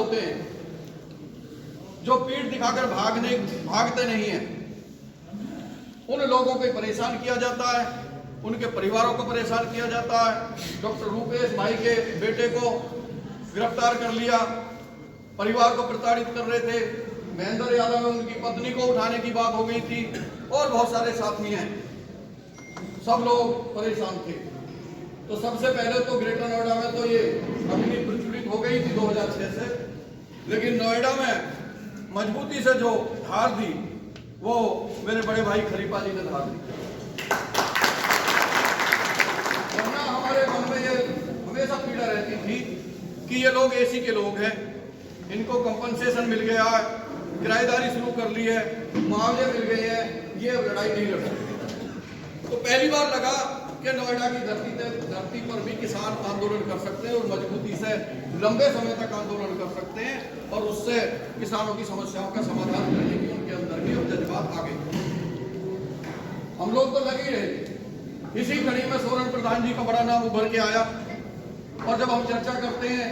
होते हैं जो पीठ दिखाकर भागते नहीं हैं, उन लोगों को परेशान किया जाता है, उनके परिवारों को परेशान किया जाता है। डॉक्टर रूपेश भाई के बेटे को गिरफ्तार कर लिया, परिवार को प्रताड़ित कर रहे थे। महेंद्र यादव में उनकी पत्नी को उठाने की बात हो गई थी और बहुत सारे साथी हैं, सब लोग परेशान थे। तो सबसे पहले तो ग्रेटर नोएडा में तो ये अग्नि प्रज्वलित हो गई थी 2006 से, लेकिन नोएडा में मजबूती से जो धार दी वो मेरे बड़े भाई खलीफा जी ने धार दी। वरना हमारे मन में ये हमेशा पीड़ा रहती थी कि ये लोग एसी के लोग हैं, इनको कंपनसेशन मिल गया है, किराएदारी शुरू कर ली है, मुआवजे मिल गए हैं, ये लड़ाई नहीं लड़ सकते। तो पहली बार लगा कि नोएडा की धरती पर भी किसान आंदोलन कर सकते हैं और मजबूती से लंबे समय तक आंदोलन कर सकते हैं और उससे किसानों की समस्याओं का समाधान करने की उनके अंदर भी अब जज्बात आ गए। हम लोग तो लगे रहे। इसी कड़ी में सोरेन प्रधान जी का बड़ा नाम उभर के आया और जब हम चर्चा करते हैं,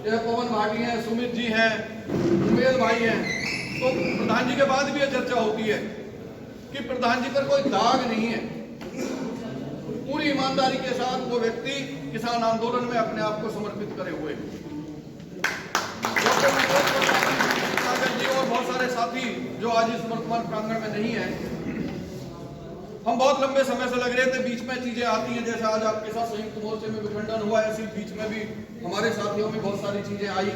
पवन भाटी हैं, सुमित जी हैं, उमेद भाई हैं, तो प्रधान जी के बाद भी यह चर्चा होती है कि प्रधान जी पर कोई दाग नहीं है। पूरी ईमानदारी के साथ वो व्यक्ति किसान आंदोलन में अपने आप को समर्पित करे हुए जी और बहुत सारे साथी जो आज इस वर्तमान प्रांगण में नहीं है। हम बहुत लंबे समय से लग रहे थे, बीच में चीजें आती हैं, जैसे आज आपके साथ संयुक्त मोर्चे में विखंडन हुआ, ऐसी बीच में भी हमारे साथियों में बहुत सारी चीजें आई,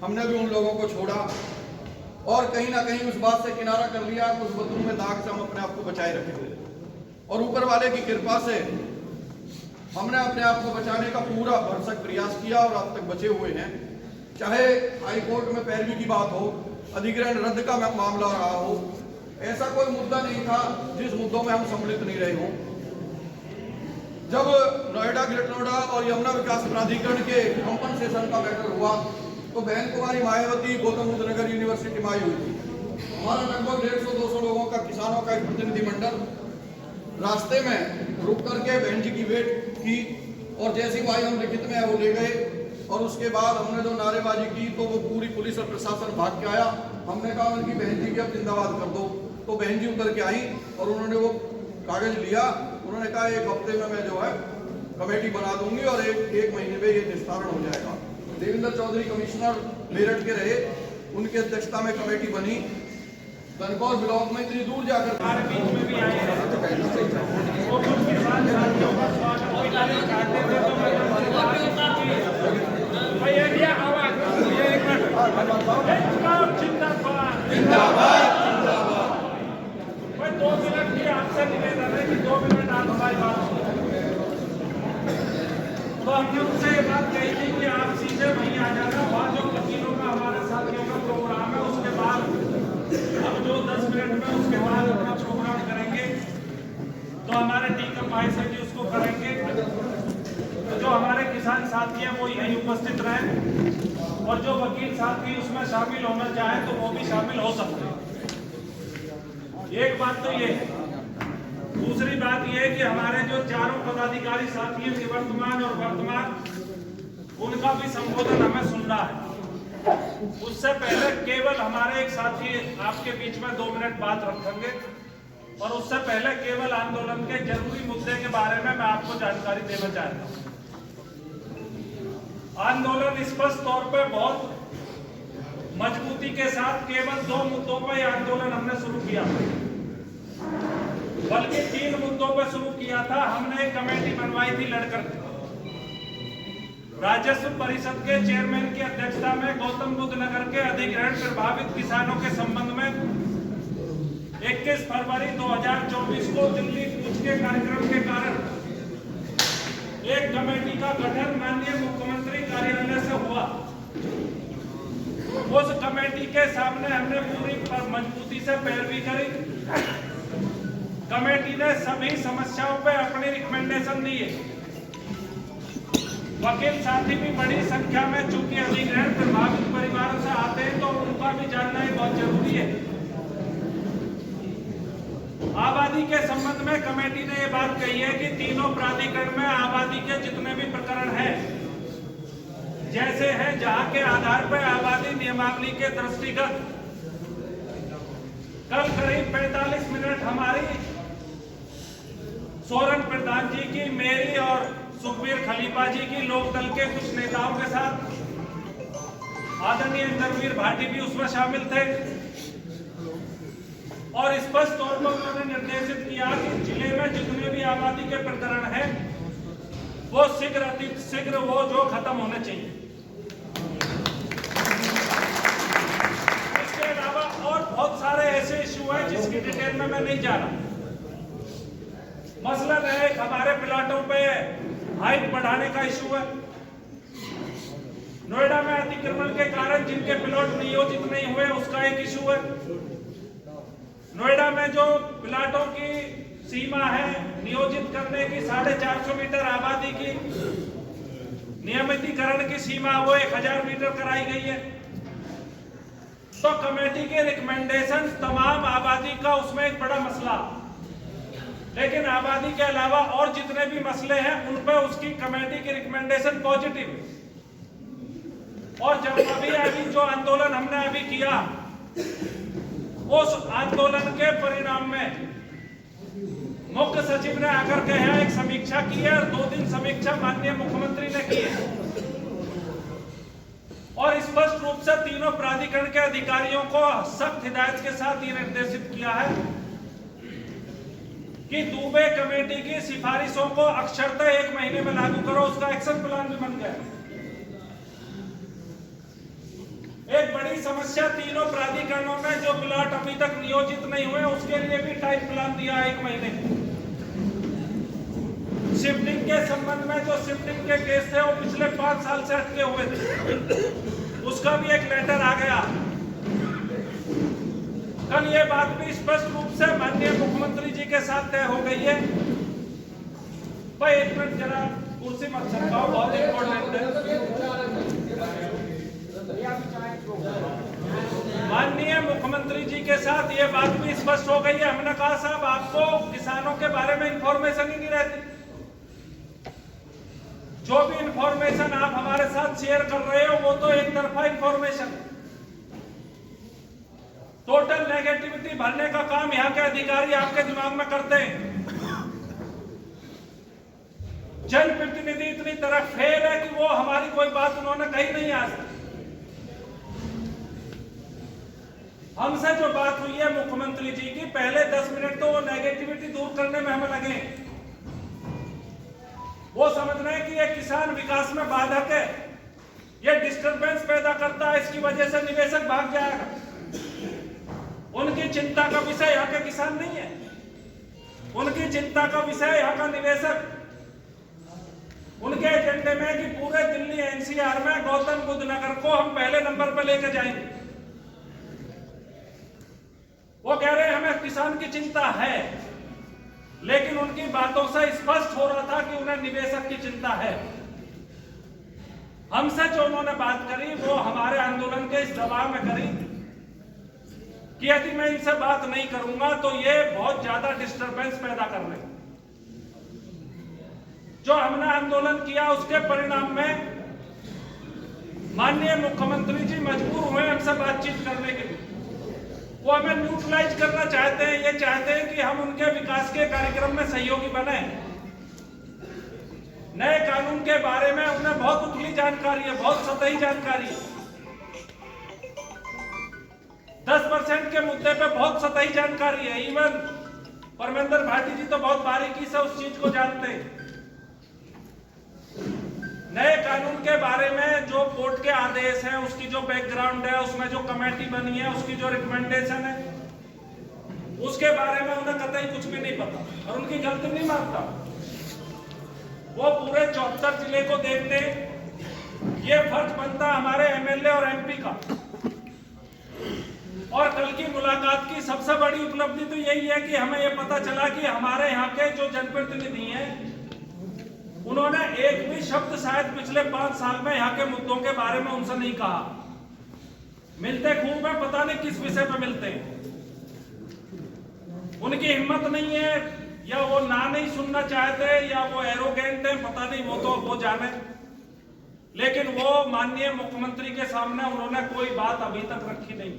हमने भी उन लोगों को छोड़ा और कहीं ना कहीं उस बात से किनारा कर लिया, उस बदलू में दाग से हम अपने आप को बचाए रखे और ऊपर वाले की कृपा से हमने अपने आप को बचाने का पूरा भरसक प्रयास किया और अब तक बचे हुए हैं। चाहे हाई कोर्ट में पैरवी की बात हो, अधिग्रहण रद्द का मामला रहा हो, ऐसा कोई मुद्दा नहीं था जिस मुद्दों में हम सम्मिलित नहीं रहे हों। जब नोएडा, ग्रेटर नोएडा और यमुना विकास प्राधिकरण के कंपनसेशन का मैटर हुआ तो बहन कुमारी मायावती गौतम बुद्ध नगर यूनिवर्सिटी में आई हुई थी। हमारा लगभग 150-200 लोगों का, किसानों का एक प्रतिनिधिमंडल रास्ते में रुक करके बहन जी की वेट की और जैसी भाई हम लिखित में वो ले गए और उसके बाद हमने जो नारेबाजी की तो वो पूरी पुलिस और प्रशासन भाग के आया। हमने कहा उनकी बहन जी की अब जिंदाबाद कर दो, तो बहन जी उतर के आई और उन्होंने वो कागज लिया। उन्होंने कहा 1 हफ्ते में मैं जो है कमेटी बना दूंगी और एक महीने में ये निस्तारण हो जाएगा। देवेंद्र चौधरी कमिश्नर मेरठ के रहे, उनकी अध्यक्षता में कमेटी बनी। कनकौर ब्लॉक में इतनी दूर जाकर आपसे निवेदन है कि 2 मिनट आप हमारी बात तो हमने उनसे ये बात कही थी कि आप सीधे वहीं आ जाना, वहाँ जो वकीलों का हमारे साथियों का प्रोग्राम है उसके बाद अब जो 10 मिनट में उसके बाद अपना प्रोग्राम करेंगे तो हमारे टीकम भाई से जी उसको करेंगे। तो जो हमारे किसान साथी हैं वो यहीं उपस्थित रहें और जो वकील साथी उसमें शामिल होना चाहें तो वो भी शामिल हो सकते हैं। एक बात तो ये है। दूसरी बात यह है कि हमारे जो चारों पदाधिकारी साथी हैं निवर्तमान और वर्तमान, उनका भी संबोधन हमें सुनना है। उससे पहले केवल हमारे एक साथी आपके बीच में 2 मिनट बात रखेंगे और उससे पहले केवल आंदोलन के जरूरी मुद्दे के बारे में मैं आपको जानकारी देना चाहता हूँ। आंदोलन स्पष्ट तौर पे बहुत मजबूती के साथ केवल 2 मुद्दों पर यह आंदोलन हमने शुरू किया, बल्कि 3 मुद्दों पर शुरू किया था। हमने एक कमेटी बनवाई थी लड़कर राजस्व परिषद के चेयरमैन की अध्यक्षता में गौतम बुद्ध नगर के अधिग्रहण प्रभावित किसानों के संबंध में 21 फरवरी 2024 को दिल्ली कूच के कार्यक्रम के कारण एक कमेटी का गठन माननीय मुख्यमंत्री कार्यालय से हुआ। उस कमेटी के सामने हमने पूरी मजबूती से पैरवी करी। कमेटी ने सभी समस्याओं पे अपनी रिकमेंडेशन दिए। वकील साथी भी बड़ी संख्या में, चूंकि अधिग्रहण प्रभावित परिवारों से आते हैं तो उनका भी जानना ही बहुत जरूरी है। आबादी के संबंध में कमेटी ने यह बात कही है कि तीनों प्राधिकरण में आबादी के जितने भी प्रकरण हैं, जैसे हैं जहां के आधार पर आबादी नियमावली के दृष्टिगत कल करीब 45 मिनट हमारी सोरेन प्रधान जी की, मेरी और सुखबीर खलीफा जी की, लोकदल के कुछ नेताओं के साथ, आदरणीय इंद्रवीर भाटी भी उसमें शामिल थे, और स्पष्ट तौर पर उन्होंने निर्देशित किया कि जिले में जितने भी आबादी के प्रकरण हैं वो शीघ्र अति शीघ्र वो जो खत्म होने चाहिए। इसके अलावा और बहुत सारे ऐसे इश्यू हैं जिसकी डिटेल में मैं नहीं जा रहा। मसलन है हमारे प्लाटों पे हाइट बढ़ाने का इशू है। नोएडा में अतिक्रमण के कारण जिनके प्लॉट नियोजित नहीं हुए उसका एक इशू है। नोएडा में जो प्लाटों की सीमा है नियोजित करने की 450 मीटर आबादी की, नियमितीकरण की सीमा वो 1000 मीटर कराई गई है। तो कमेटी के रिकमेंडेशन तमाम आबादी का उसमें एक बड़ा मसला, लेकिन आबादी के अलावा और जितने भी मसले हैं उन पर उसकी कमेटी की रिकमेंडेशन पॉजिटिव है। और जब अभी जो आंदोलन हमने अभी किया, उस आंदोलन के परिणाम में मुख्य सचिव ने आकर के यहाँ एक समीक्षा की है और 2 दिन समीक्षा माननीय मुख्यमंत्री ने की है, और स्पष्ट रूप से तीनों प्राधिकरण के अधिकारियों को सख्त हिदायत के साथ ये निर्देशित किया है कि दुबे कमेटी की सिफारिशों को अक्षरतः 1 महीने में लागू करो। उसका एक्शन प्लान भी बन गया। एक बड़ी समस्या तीनों प्राधिकरणों में जो प्लॉट अभी तक नियोजित नहीं हुए उसके लिए भी टाइम प्लान दिया 1 महीने। शिफ्टिंग के संबंध में जो शिफ्टिंग के केस थे वो पिछले 5 साल से अटके हुए थे, उसका भी एक लेटर आ गया। कल ये बात भी स्पष्ट रूप से माननीय मुख्यमंत्री जी के साथ तय हो गई है। भाई 1 मिनट जरा कुर्सी मत सरकाओ, बहुत इंपॉर्टेंट है। माननीय मुख्यमंत्री जी के साथ ये बात भी स्पष्ट हो गई है। हमने कहा साहब आपको किसानों के बारे में इंफॉर्मेशन ही नहीं रहती। जो भी इंफॉर्मेशन आप हमारे साथ शेयर कर रहे हो वो तो एक तरफा इंफॉर्मेशन। टोटल नेगेटिविटी भरने का काम यहाँ के अधिकारी आपके दिमाग में करते हैं। जनप्रतिनिधि इतनी तरह फेल है कि वो हमारी कोई बात उन्होंने कही नहीं आज तक। हमसे जो बात हुई है मुख्यमंत्री जी की, पहले 10 मिनट तो वो नेगेटिविटी दूर करने में हमें लगे। वो समझ रहे हैं कि ये किसान विकास में बाधक है, ये डिस्टरबेंस पैदा करता है, इसकी वजह से निवेशक भाग जाएगा। उनकी चिंता का विषय यहाँ के किसान नहीं है, उनकी चिंता का विषय यहाँ का निवेशक। उनके एजेंडे में कि पूरे दिल्ली एनसीआर में गौतम बुद्ध नगर को हम पहले नंबर पर लेकर जाएंगे। वो कह रहे हैं हमें किसान की चिंता है, लेकिन उनकी बातों से स्पष्ट हो रहा था कि उन्हें निवेशक की चिंता है। हमसे जो उन्होंने बात करी वो हमारे आंदोलन के इस दबाव में करी कि यदि मैं इनसे बात नहीं करूंगा तो ये बहुत ज्यादा डिस्टरबेंस पैदा कर रहे। जो हमने आंदोलन किया उसके परिणाम में माननीय मुख्यमंत्री जी मजबूर हुए हमसे बातचीत करने के लिए। वो हमें न्यूट्रलाइज करना चाहते हैं, ये चाहते हैं कि हम उनके विकास के कार्यक्रम में सहयोगी बने। नए कानून के बारे में उन्हें बहुत उथली जानकारी है, बहुत सतही जानकारी है। 10% के मुद्दे पे बहुत सतही जानकारी है। इवन परमेंद्र भाटी जी तो बहुत बारीकी से उस चीज को जानते हैं। नए कानून के बारे में जो कोर्ट के आदेश हैं, उसकी जो बैकग्राउंड है, उसमें जो कमेटी बनी है, उसकी जो रिकमेंडेशन है, उसके बारे में उन्हें कतई कुछ भी नहीं पता और उनकी गलती नहीं मानता। वो पूरे 74 जिले को देखते, ये फर्ज बनता हमारे एमएलए और एमपी का। और कल की मुलाकात की सबसे बड़ी उपलब्धि तो यही है कि हमें यह पता चला कि हमारे यहाँ के जो जनप्रतिनिधि हैं उन्होंने एक भी शब्द शायद पिछले 5 साल में यहाँ के मुद्दों के बारे में उनसे नहीं कहा। मिलते खूब है, पता नहीं किस विषय पे मिलते हैं। उनकी हिम्मत नहीं है, या वो ना नहीं सुनना चाहते, या वो एरोगेंट है, पता नहीं, वो तो वो जाने। लेकिन वो माननीय मुख्यमंत्री के सामने उन्होंने कोई बात अभी तक रखी नहीं।